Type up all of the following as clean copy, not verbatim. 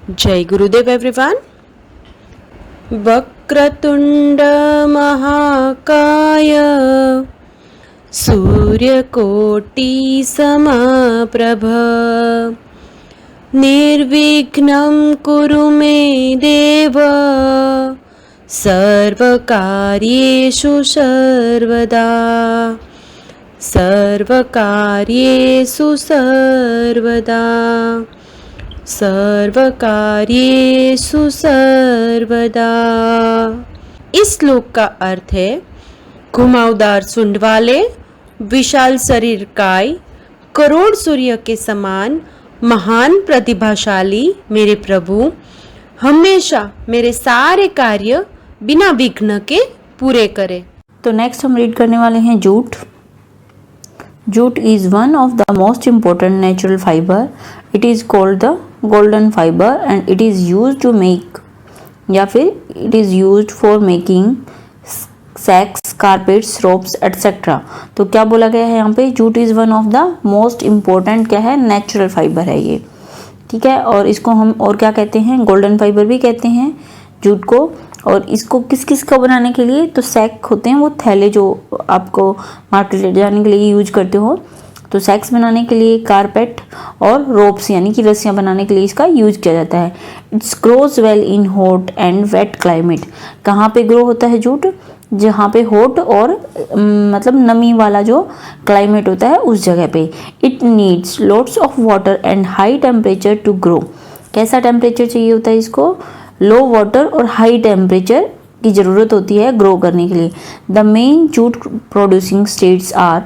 जय गुरुदेव एवरीवन। वक्रतुंड महाकाय सूर्यकोटि समप्रभ निर्विघ्नं कुरु मे देव सर्वकार्येषु सर्वदा सर्वकार्येषु सर्वदा सर्वकार्येषु सर्वदा। इस श्लोक का अर्थ है, घुमावदार सूंड वाले, विशाल शरीर काय, करोड़ सूर्य के समान महान प्रतिभाशाली मेरे प्रभु हमेशा मेरे सारे कार्य बिना विघ्न के पूरे करे। तो नेक्स्ट हम रीड करने वाले हैं jute. Jute is one of the most important natural fiber. It is called the golden fiber and it is used to make या फिर it is used for making sacks, carpets, ropes, etc. तो क्या बोला गया है यहाँ पे, jute is one of the most important क्या है, नेचुरल फाइबर है ये, ठीक है। और इसको हम और क्या कहते हैं, गोल्डन फाइबर भी कहते हैं जूट को। और इसको किस किस का बनाने के लिए, तो सैक होते हैं वो थैले जो आपको मार्केट ले जाने के लिए यूज करते हो, तो सैक्स बनाने के लिए, कारपेट और रोप्स यानी कि रस्सियाँ बनाने के लिए इसका यूज किया जाता है। It's grows well in hot and wet climate. कहाँ पे ग्रो होता है जूट, जहाँ पे हॉट और मतलब नमी वाला जो क्लाइमेट होता है उस जगह पे। It needs lots of water and high temperature to grow. कैसा टेम्परेचर चाहिए होता है इसको, लो वाटर और हाई टेम्परेचर की ज़रूरत होती है ग्रो करने के लिए। The main jute producing states are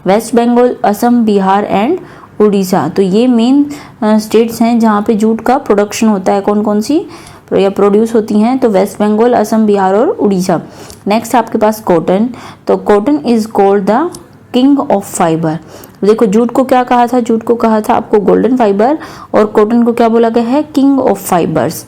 West Bengal, Assam, Bihar and Orissa. तो ये मेन स्टेट्स हैं जहाँ पे जूट का प्रोडक्शन होता है। कौन कौन सी या प्रोड्यूस होती हैं, तो वेस्ट बंगाल, असम, बिहार और उड़ीसा। नेक्स्ट आपके पास कॉटन। तो cotton is called the king of fibre. देखो जूट को क्या कहा था, जूट को कहा था आपको गोल्डन फाइबर और कॉटन को क्या बोला गया है, किंग ऑफ फाइबर्स,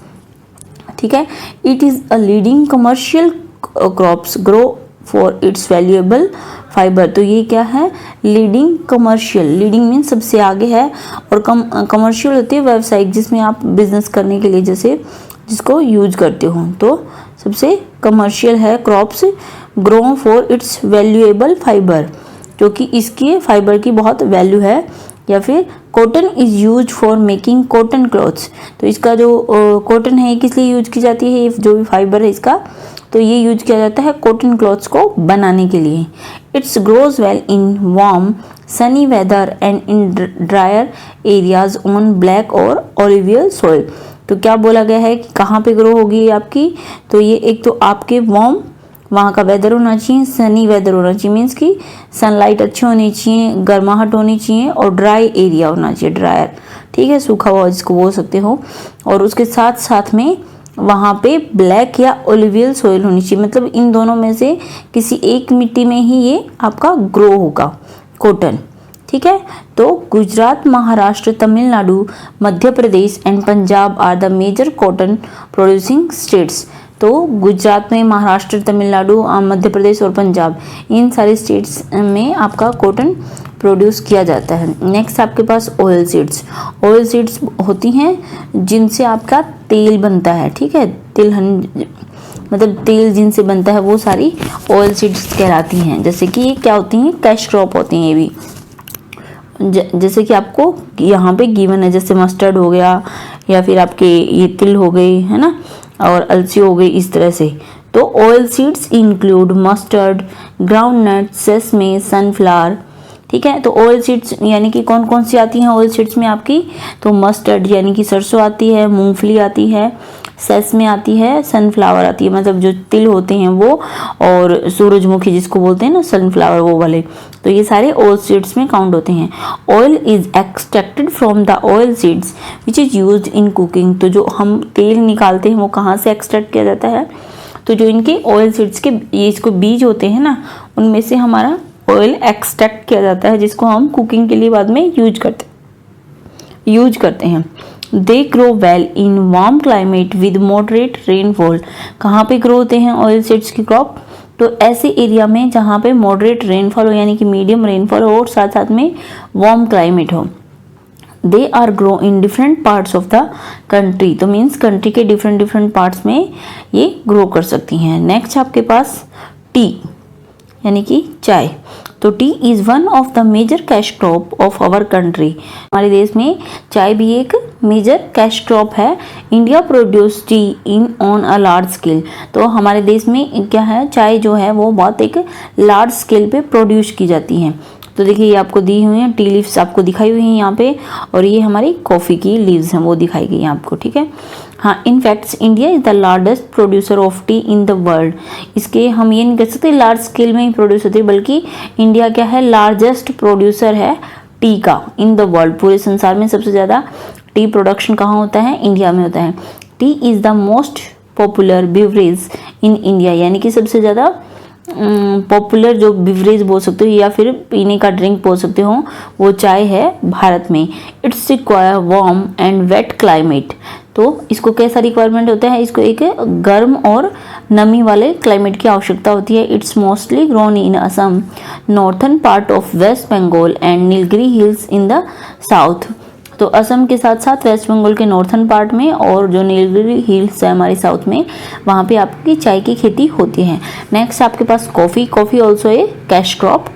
ठीक है। It is a leading commercial crops grow for its valuable fibre. तो ये क्या है, लीडिंग कमर्शियल, लीडिंग मीन सबसे आगे है और कमर्शियल होती है व्यावसायिक, जिसमें आप बिजनेस करने के लिए जैसे जिसको यूज करते हो, तो सबसे कमर्शियल है crops grow for its valuable fibre, जो कि इसके फाइबर की बहुत वैल्यू है। या फिर cotton is use for making cotton clothes. तो इसका जो कॉटन है किस लिए यूज की जाती है, जो भी फाइबर है इसका, तो ये यूज किया जाता है कॉटन क्लॉथ्स को बनाने के लिए। It's grows well in warm sunny weather and in drier areas on black और ऑलिवियल सॉइल। तो क्या बोला गया है कि कहाँ पे ग्रो होगी आपकी, तो ये एक तो आपके वार्म वहाँ का वेदर होना चाहिए, सनी वेदर होना चाहिए, मीन्स कि सनलाइट अच्छी होनी चाहिए, गर्माहट होनी चाहिए और ड्राई एरिया होना चाहिए, ड्रायर, ठीक है, सूखा हुआ जिसको बोल सकते हो। और उसके साथ साथ में वहाँ पे ब्लैक या ओलिवियल सॉइल होनी चाहिए, मतलब इन दोनों में से किसी एक मिट्टी में ही ये आपका ग्रो होगा कॉटन, ठीक है। तो Gujarat, Maharashtra, Tamil Nadu, Madhya Pradesh and Punjab are the major cotton producing states. तो गुजरात में, महाराष्ट्र, तमिलनाडु, मध्य प्रदेश और पंजाब, इन सारे स्टेट्स में आपका कॉटन प्रोड्यूस किया जाता है। नेक्स्ट आपके पास ऑयल सीड्स। ऑयल सीड्स होती हैं जिनसे आपका तेल बनता है, ठीक है, तिलहन मतलब तेल जिनसे बनता है वो सारी ऑयल सीड्स कहलाती हैं। जैसे कि ये क्या होती हैं, कैश क्रॉप होती हैं ये भी, जैसे कि आपको यहाँ पे गिवन है, जैसे मस्टर्ड हो गया या फिर आपके ये तिल हो गए, है ना, और अलसी हो गई, इस तरह से। तो oil seeds include mustard, groundnut, sesame, sunflower, ठीक है। तो ऑयल सीड्स यानी कि कौन कौन सी आती हैं ऑयल सीड्स में आपकी, तो मस्टर्ड यानी कि सरसों आती है, मूंगफली आती है, सेसमे आती है, सनफ्लावर आती है, मतलब जो तिल होते हैं वो, और सूरजमुखी जिसको बोलते हैं ना सनफ्लावर, वो वाले। तो ये सारे ऑयल सीड्स में काउंट होते हैं। Oil is extracted from the oil seeds which is used in cooking. तो जो हम तेल निकालते हैं वो कहाँ से एक्सट्रैक्ट किया जाता है, तो जो इनके ऑयल सीड्स के ये इसको बीज होते हैं ना, उनमें से हमारा ऑयल एक्सट्रैक्ट किया जाता है, जिसको हम कुकिंग के लिए बाद में यूज करते हैं। They grow well in warm climate with moderate rainfall. कहाँ पे ग्रो होते हैं ऑयल सीड्स की क्रॉप, तो ऐसे एरिया में जहाँ पे मॉडरेट रेनफॉल हो यानी कि मीडियम रेनफॉल हो और साथ साथ में वार्म क्लाइमेट हो। They are grow in different parts of the country. तो मीन्स कंट्री के डिफरेंट डिफरेंट पार्ट्स में ये ग्रो कर सकती हैं। नेक्स्ट आपके पास टी यानी कि चाय। तो tea is one of the major cash crop of our country. हमारे देश में चाय भी एक मेजर कैश क्रॉप है। India produce tea in on a large scale. तो हमारे देश में क्या है, चाय जो है वो बहुत एक लार्ज स्केल पे प्रोड्यूस की जाती है। तो देखिए ये आपको दी हुई हैं, टी लीव्स आपको दिखाई हुई हैं यहाँ पे, और ये हमारी कॉफ़ी की लीव्स हैं वो दिखाई गई हैं आपको, ठीक है। हाँ, in facts India is the largest producer of tea in the world. इसके हम ये नहीं कह सकते लार्ज स्केल में ही प्रोड्यूस होती है, बल्कि इंडिया क्या है, लार्जेस्ट प्रोड्यूसर है टी का इन द वर्ल्ड। पूरे संसार में सबसे ज़्यादा टी प्रोडक्शन कहाँ होता है, इंडिया में होता है। T is the most popular beverage in India, यानी कि सबसे ज़्यादा पॉपुलर जो बिवरेज बोल सकते हो या फिर पीने का ड्रिंक बोल सकते हो, वो चाय है भारत में। It's require warm and wet climate. तो इसको कैसा रिक्वायरमेंट होता है, इसको एक गर्म और नमी वाले क्लाइमेट की आवश्यकता होती है। It's mostly grown in Assam, northern part of West Bengal and Nilgiri hills in the south. तो असम के साथ साथ वेस्ट बंगाल के नॉर्थन पार्ट में और जो नीलगिरी हिल्स है हमारे साउथ में, वहाँ पे आपकी चाय की खेती होती है। नेक्स्ट आपके पास coffee. Coffee also a cash crop,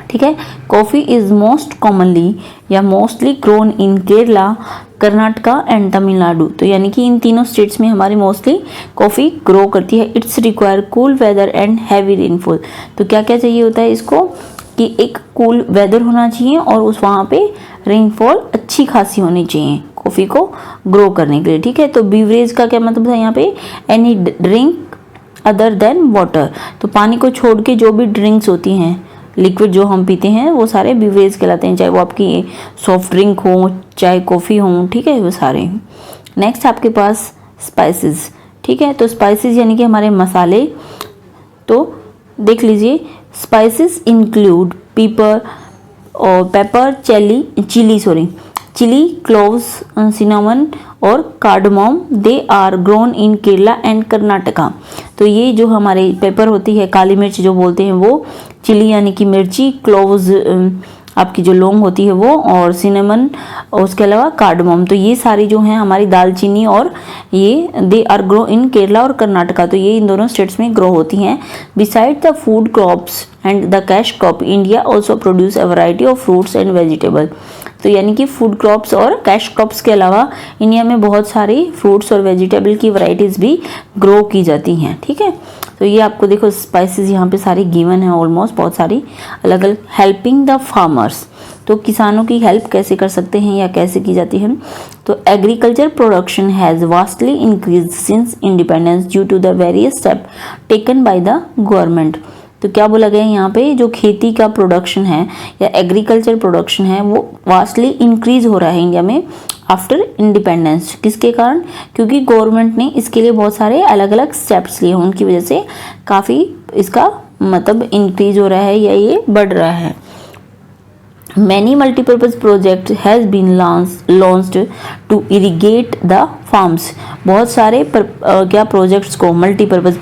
ठीक है। कॉफ़ी इज़ मोस्ट कॉमनली या mostly grown in Kerala, Karnataka and Tamil Nadu. तो यानी कि इन तीनों स्टेट्स में हमारी मोस्टली कॉफ़ी ग्रो करती है। It's require cool weather and heavy rainfall. तो क्या क्या चाहिए होता है इसको, कि एक कूल वेदर होना चाहिए और उस वहाँ पे रेनफॉल अच्छी खासी होनी चाहिए कॉफ़ी को ग्रो करने के लिए, ठीक है। तो बीवरेज का क्या मतलब है यहाँ पे, any drink other than water. तो पानी को छोड़ के जो भी ड्रिंक्स होती हैं, लिक्विड जो हम पीते हैं, वो सारे बीवरेज कहलाते हैं, चाहे वो आपकी सॉफ्ट ड्रिंक हो, चाहे कॉफ़ी हो, ठीक है, वो सारे। नेक्स्ट आपके पास स्पाइसेस, ठीक है। तो स्पाइसेस यानी कि हमारे मसाले। तो देख लीजिए, spices include pepper, chilli, cloves, cinnamon और cardamom. They are grown in Kerala and Karnataka. तो ये जो हमारे पेपर होती है, काली मिर्च जो बोलते हैं वो, चिली यानी कि मिर्ची, क्लोव्स आपकी जो लौंग होती है वो, और सिनेमन, और उसके अलावा कार्डमम। तो ये सारी जो हैं हमारी दालचीनी, और ये they are grow in Kerala और कर्नाटका। तो ये इन दोनों स्टेट्स में ग्रो होती हैं। Beside the food crops and the cash crop, India also produce a variety of fruits and vegetable. तो यानी कि फूड क्रॉप्स और कैश क्रॉप्स के अलावा इंडिया में बहुत सारी फ्रूट्स और वेजिटेबल की वैरायटीज़ भी ग्रो की जाती हैं, ठीक है। तो ये आपको देखो स्पाइसेस यहाँ पे सारी गिवन है, ऑलमोस्ट बहुत सारी अलग अलग। हेल्पिंग द फार्मर्स, तो किसानों की हेल्प कैसे कर सकते हैं या कैसे की जाती है। तो agriculture production has vastly increase since independence due to the various step taken by the government. तो क्या बोला गया है यहाँ पे, जो खेती का प्रोडक्शन है या एग्रीकल्चर प्रोडक्शन है वो वास्टली इंक्रीज हो रहा है इंडिया में आफ्टर इंडिपेंडेंस। किसके कारण, क्योंकि गवर्नमेंट ने इसके लिए बहुत सारे अलग अलग स्टेप्स लिए हैं, उनकी वजह से काफ़ी इसका मतलब इंक्रीज हो रहा है या ये बढ़ रहा है। Many multipurpose project has been launched to irrigate the farms। बहुत सारे क्या प्रोजेक्ट्स को, मल्टीपर्पज़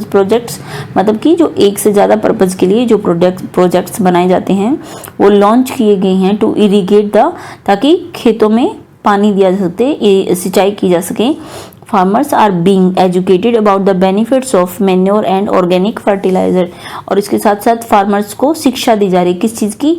प्रोजेक्ट्स मतलब कि जो एक से ज़्यादा पर्पज़ के लिए जो प्रोजेक्ट्स बनाए जाते हैं वो लॉन्च किए गए हैं टू इरीगेट द, ताकि खेतों में पानी दिया जा सके, सिंचाई की जा सके। Farmers are being educated about the benefits of manure and organic fertiliser. और इसके साथ साथ फार्मर्स को शिक्षा दी जा रही है किस चीज़ की,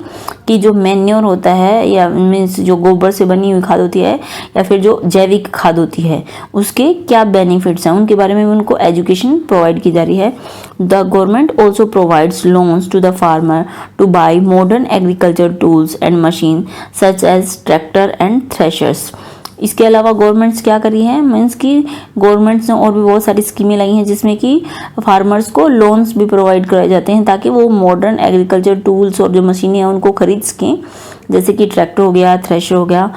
कि जो मैन्योर होता है या मीन्स जो गोबर से बनी हुई खाद होती है या फिर जो जैविक खाद होती है, उसके क्या बेनिफिट्स हैं उनके बारे में उनको एजुकेशन प्रोवाइड की जा रही है। The government also provides loans to the farmer to buy modern agriculture tools and machine such as tractor and threshers. इसके अलावा गवर्नमेंट्स क्या करी है, मीन्स कि गवर्नमेंट्स ने और भी बहुत सारी स्कीमें लाई हैं जिसमें कि फार्मर्स को लोन्स भी प्रोवाइड कराए जाते हैं ताकि वो मॉडर्न एग्रीकल्चर टूल्स और जो मशीनें हैं उनको खरीद सकें, जैसे कि ट्रैक्टर हो गया, थ्रेशर हो गया।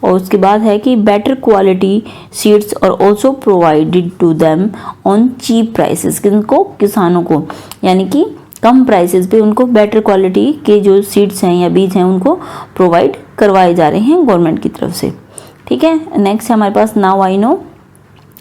और उसके बाद है कि बेटर क्वालिटी सीड्स और also provided to them on cheap prices. किनको, किसानों को, यानी कि कम प्राइसेस पे उनको बेटर क्वालिटी के जो सीड्स हैं या बीज हैं उनको प्रोवाइड करवाए जा रहे हैं गवर्नमेंट की तरफ से, ठीक है। नेक्स्ट है हमारे पास नाउ आई नो।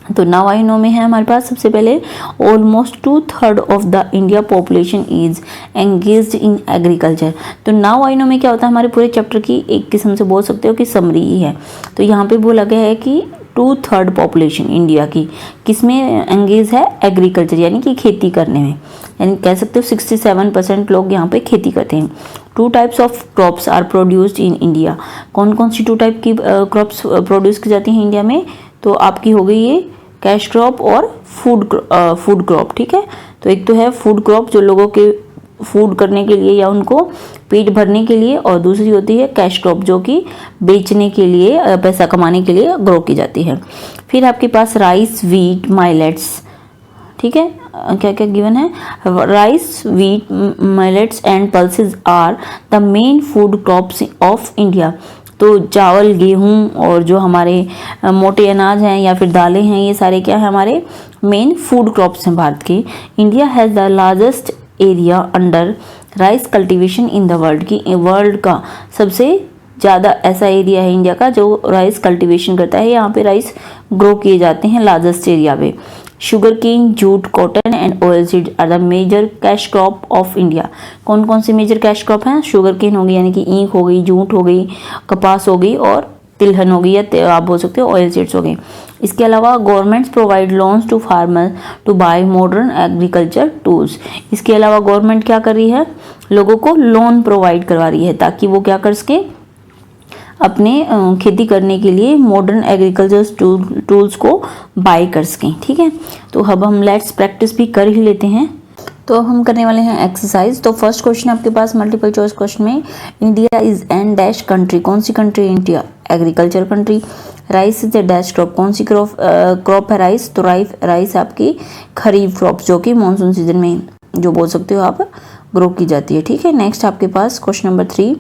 तो नाउ आई नो में है हमारे पास सबसे पहले almost 2/3 of the India population is engaged in agriculture. तो नाउ आई नो में क्या होता है, हमारे पूरे चैप्टर की एक किस्म से बोल सकते हो कि समरी ही है। तो यहाँ पे बोला गया है कि 2/3 पॉपुलेशन इंडिया की किसमें एंगेज है, एग्रीकल्चर यानी कि खेती करने में, यानी कह सकते हो 67% लोग यहाँ पे खेती करते हैं। 2 types of crops are produced in India. कौन कौन सी 2 टाइप की क्रॉप्स प्रोड्यूस की जाती हैं इंडिया में, तो आपकी हो गई ये कैश क्रॉप और फूड क्रॉप, ठीक है। तो एक तो है फूड क्रॉप जो लोगों के फूड करने के लिए या उनको पेट भरने के लिए, और दूसरी होती है कैश क्रॉप जो कि बेचने के लिए, पैसा कमाने के लिए ग्रो की जाती है। फिर आपके पास राइस, वीट, माइलेट्स, ठीक है, क्या क्या गिवन है, rice, wheat, millets and pulses are the main food crops of India. तो चावल, गेहूं और जो हमारे मोटे अनाज हैं या फिर दालें हैं, ये सारे क्या है, हमारे मेन फूड क्रॉप्स हैं भारत के। India has the largest area under rice cultivation in the world, की वर्ल्ड का सबसे ज़्यादा ऐसा एरिया है इंडिया का जो राइस कल्टीवेशन करता है, यहाँ पे राइस ग्रो किए जाते हैं लार्जेस्ट एरिया पे। Sugar cane, jute, cotton and oil seed are the major cash crop of India. कौन कौन से मेजर कैश क्रॉप हैं, शुगर केन हो गई यानी कि ईख हो गई, जूट हो गई, कपास हो गई और तिलहन हो गई, या आप बोल सकते हो ऑयल सीड्स हो गई। इसके अलावा governments provide loans to farmer to buy modern agriculture tools. इसके अलावा गवर्नमेंट क्या कर रही है, लोगों को लोन प्रोवाइड करवा रही है ताकि वो क्या कर सके, अपने खेती करने के लिए मॉडर्न एग्रीकल्चर टूल्स को बाय कर सकें, ठीक है। तो अब हम लेट्स प्रैक्टिस भी कर ही लेते हैं। तो हम करने वाले हैं एक्सरसाइज। तो फर्स्ट क्वेश्चन आपके पास मल्टीपल चॉइस क्वेश्चन में, India is an dash country, कौन सी country India, agriculture country. Rice is the dash crop, कौन सी क्रॉप है राइस, तो राइस आपकी खरीफ क्रॉप जो कि मानसून सीजन में जो बोल सकते हो आप ग्रो की जाती है, ठीक है। नेक्स्ट आपके पास question number 3,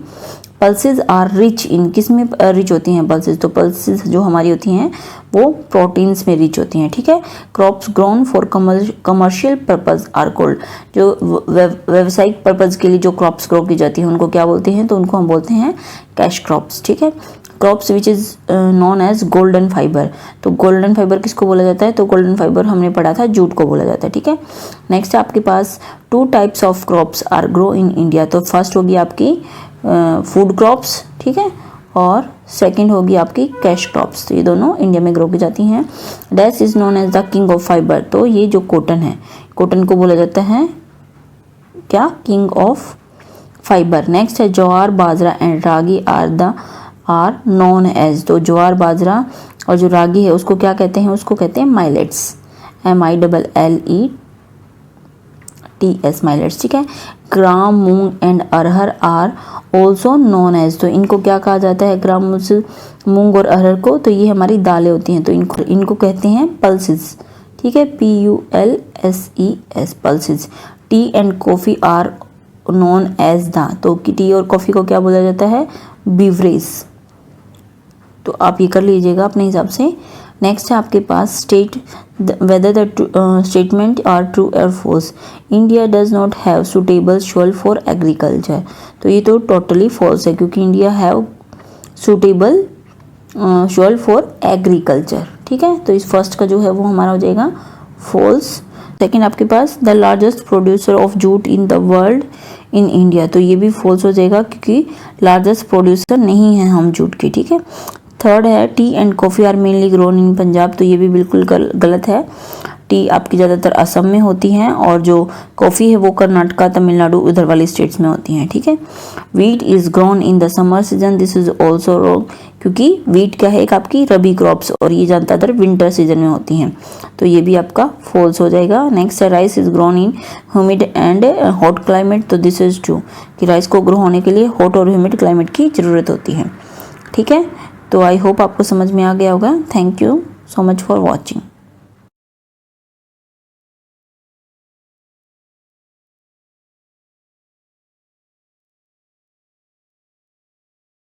pulses are rich in, किस में रिच होती हैं पल्सेस, तो पल्सेस जो हमारी होती हैं वो प्रोटीन्स में रिच होती हैं, ठीक है। Crops grown for commercial purpose are called, जो व्यावसायिक पर्पस के लिए जो क्रॉप्स ग्रो की जाती हैं उनको क्या बोलते हैं, तो उनको हम बोलते हैं कैश क्रॉप्स, ठीक है। Crops which is known as golden fibre, तो गोल्डन फाइबर किसको बोला जाता है, तो गोल्डन फाइबर हमने पढ़ा था जूट को बोला जाता है, ठीक है। नेक्स्ट आपके पास 2 types of crops are grow in India, तो फर्स्ट होगी आपकी फूड क्रॉप्स, ठीक है, और सेकंड होगी आपकी कैश क्रॉप्स। तो ये दोनों इंडिया में ग्रो की जाती हैं। Dash is known as the king of fibre, तो ये जो कॉटन है, कॉटन को बोला जाता है क्या, किंग ऑफ फाइबर। नेक्स्ट है jowar, bajra and ragi are known as, तो ज्वार, बाजरा और जो रागी है उसको क्या कहते हैं, उसको कहते हैं माइलेट्स, MILLETS माइलेट्स, ठीक है। Gram, moong and arhar are also known as, तो इनको क्या कहा जाता है, ग्राम, मूंग और अरहर को, तो ये हमारी दालें होती हैं, तो इनको कहते हैं पल्सेस, ठीक है, PULSES pulses. Tea and coffee are known as the, तो टी और कॉफ़ी को क्या बोला जाता है, बीवरेज। तो आप ये कर लीजिएगा अपने हिसाब से। नेक्स्ट है आपके पास state whether the statement are true और false, India does not have suitable soil for agriculture, तो ये तो टोटली फॉल्स है क्योंकि India have suitable soil for agriculture, ठीक है। तो इस फर्स्ट का जो है वो हमारा हो जाएगा फॉल्स। सेकेंड आपके पास the largest producer of jute in the world in India, तो ये भी फॉल्स हो जाएगा क्योंकि लार्जेस्ट प्रोड्यूसर नहीं है हम जूट की, ठीक है। थर्ड है tea and coffee are mainly grown in Punjab, तो ये भी बिल्कुल गलत है। टी आपकी ज़्यादातर असम में होती हैं और जो कॉफ़ी है वो कर्नाटका, तमिलनाडु उधर वाली स्टेट्स में होती हैं, ठीक है। Wheat is grown in the summer season, this is also wrong, क्योंकि वीट क्या है एक आपकी रबी क्रॉप्स और ये ज़्यादातर विंटर सीजन में होती हैं, तो ये भी आपका फॉल्स हो जाएगा। नेक्स्ट है rice is grown in humid and hot climate, तो दिस इज़ ट्रू कि राइस को ग्रो होने के लिए हॉट और ह्यूमिड क्लाइमेट की ज़रूरत होती है, ठीक है। तो आई होप आपको समझ में आ गया होगा। Thank you so much for watching.